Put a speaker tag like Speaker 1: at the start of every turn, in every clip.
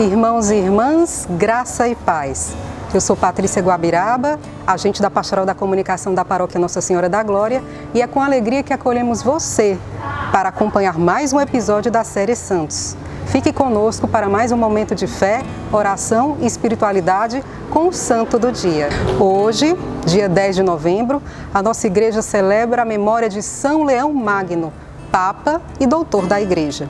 Speaker 1: Irmãos e irmãs, graça e paz. Eu sou Patrícia Guabiraba, agente da Pastoral da Comunicação da Paróquia Nossa Senhora da Glória, e é com alegria que acolhemos você para acompanhar mais um episódio da série Santos. Fique conosco para mais um momento de fé, oração e espiritualidade com o Santo do Dia. Hoje, dia 10 de novembro, a nossa igreja celebra a memória de São Leão Magno, Papa e Doutor da Igreja.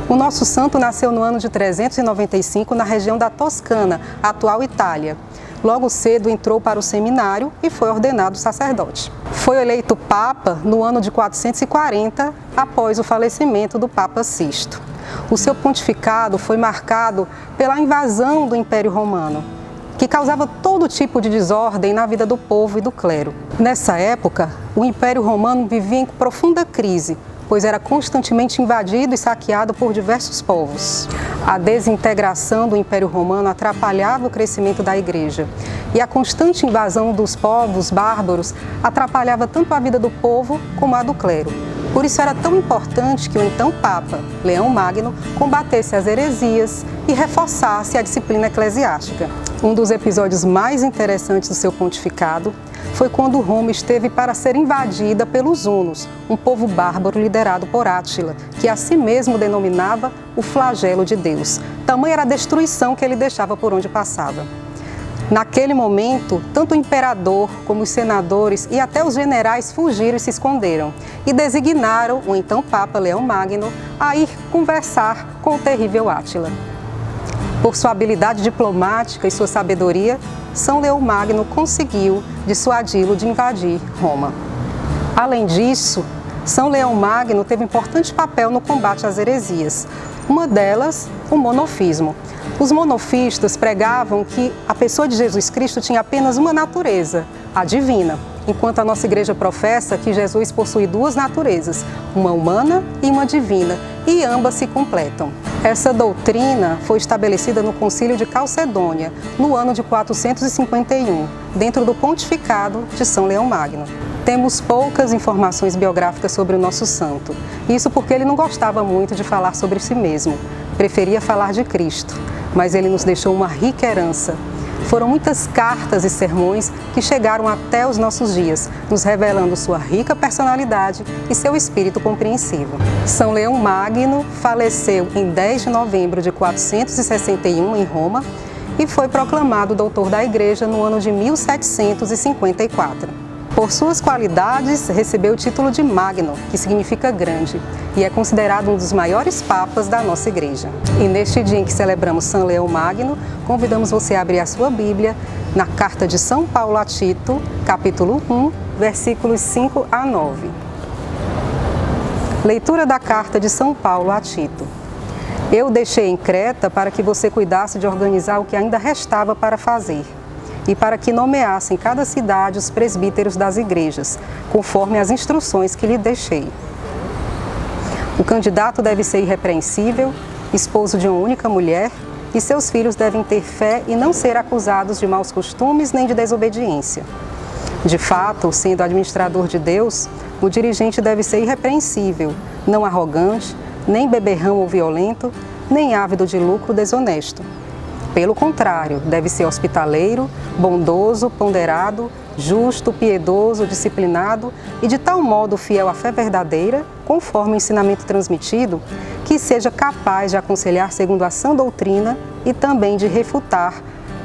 Speaker 1: O nosso santo nasceu no ano de 395 na região da Toscana, atual Itália. Logo cedo entrou para o seminário e foi ordenado sacerdote. Foi eleito Papa no ano de 440, após o falecimento do Papa Sisto. O seu pontificado foi marcado pela invasão do Império Romano, que causava todo tipo de desordem na vida do povo e do clero. Nessa época, o Império Romano vivia em profunda crise, pois era constantemente invadido e saqueado por diversos povos. A desintegração do Império Romano atrapalhava o crescimento da Igreja, e a constante invasão dos povos bárbaros atrapalhava tanto a vida do povo como a do clero. Por isso era tão importante que o então Papa, Leão Magno, combatesse as heresias e reforçasse a disciplina eclesiástica. Um dos episódios mais interessantes do seu pontificado foi quando Roma esteve para ser invadida pelos hunos, um povo bárbaro liderado por Átila, que a si mesmo denominava o flagelo de Deus. Tamanha era a destruição que ele deixava por onde passava. Naquele momento, tanto o imperador como os senadores e até os generais fugiram e se esconderam, e designaram o então Papa Leão Magno a ir conversar com o terrível Átila. Por sua habilidade diplomática e sua sabedoria, São Leão Magno conseguiu dissuadi-lo de invadir Roma. Além disso, São Leão Magno teve importante papel no combate às heresias, uma delas, o monofismo. Os monofistas pregavam que a pessoa de Jesus Cristo tinha apenas uma natureza, a divina, enquanto a nossa igreja professa que Jesus possui duas naturezas, uma humana e uma divina, e ambas se completam. Essa doutrina foi estabelecida no Concílio de Calcedônia, no ano de 451, dentro do pontificado de São Leão Magno. Temos poucas informações biográficas sobre o nosso santo, isso porque ele não gostava muito de falar sobre si mesmo, preferia falar de Cristo, mas ele nos deixou uma rica herança. Foram muitas cartas e sermões que chegaram até os nossos dias, nos revelando sua rica personalidade e seu espírito compreensivo. São Leão Magno faleceu em 10 de novembro de 461 em Roma e foi proclamado doutor da Igreja no ano de 1754. Por suas qualidades, recebeu o título de Magno, que significa grande, e é considerado um dos maiores papas da nossa igreja. E neste dia em que celebramos São Leão Magno, convidamos você a abrir a sua Bíblia na Carta de São Paulo a Tito, capítulo 1, versículos 5 a 9. Leitura da Carta de São Paulo a Tito. Eu deixei em Creta para que você cuidasse de organizar o que ainda restava para fazer, e para que nomeasse em cada cidade os presbíteros das igrejas, conforme as instruções que lhe deixei. O candidato deve ser irrepreensível, esposo de uma única mulher, e seus filhos devem ter fé e não ser acusados de maus costumes nem de desobediência. De fato, sendo administrador de Deus, o dirigente deve ser irrepreensível, não arrogante, nem beberrão ou violento, nem ávido de lucro desonesto. Pelo contrário, deve ser hospitaleiro, bondoso, ponderado, justo, piedoso, disciplinado e de tal modo fiel à fé verdadeira, conforme o ensinamento transmitido, que seja capaz de aconselhar segundo a sã doutrina e também de refutar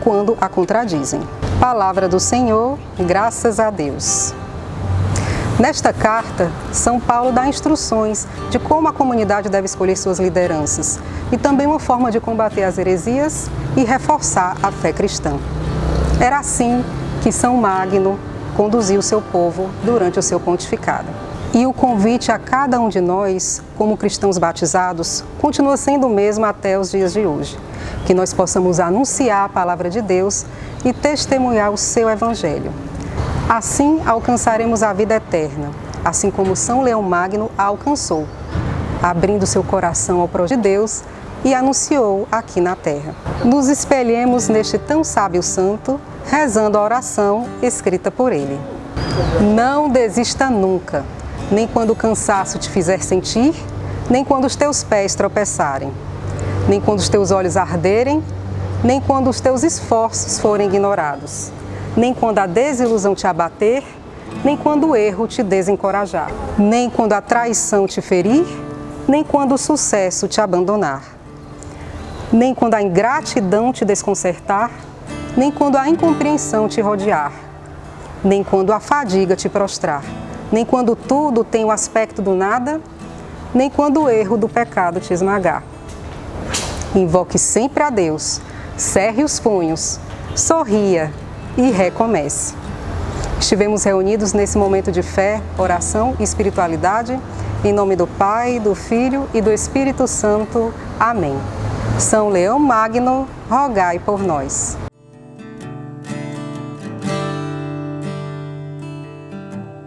Speaker 1: quando a contradizem. Palavra do Senhor, graças a Deus. Nesta carta, São Paulo dá instruções de como a comunidade deve escolher suas lideranças e também uma forma de combater as heresias e reforçar a fé cristã. Era assim que São Magno conduziu o seu povo durante o seu pontificado. E o convite a cada um de nós, como cristãos batizados, continua sendo o mesmo até os dias de hoje. Que nós possamos anunciar a palavra de Deus e testemunhar o seu evangelho. Assim alcançaremos a vida eterna, assim como São Leão Magno a alcançou, abrindo seu coração ao projeto de Deus e anunciou aqui na terra. Nos espelhemos neste tão sábio santo, rezando a oração escrita por ele. Não desista nunca, nem quando o cansaço te fizer sentir, nem quando os teus pés tropeçarem. nem quando os teus olhos arderem, nem quando os teus esforços forem ignorados, nem quando a desilusão te abater, nem quando o erro te desencorajar, nem quando a traição te ferir, nem quando o sucesso te abandonar, nem quando a ingratidão te desconcertar, nem quando a incompreensão te rodear, nem quando a fadiga te prostrar, nem quando tudo tem o aspecto do nada, nem quando o erro do pecado te esmagar. Invoque sempre a Deus, cerre os punhos, sorria e recomece. Estivemos reunidos nesse momento de fé, oração e espiritualidade, em nome do Pai, do Filho e do Espírito Santo. Amém. São Leão Magno, rogai por nós.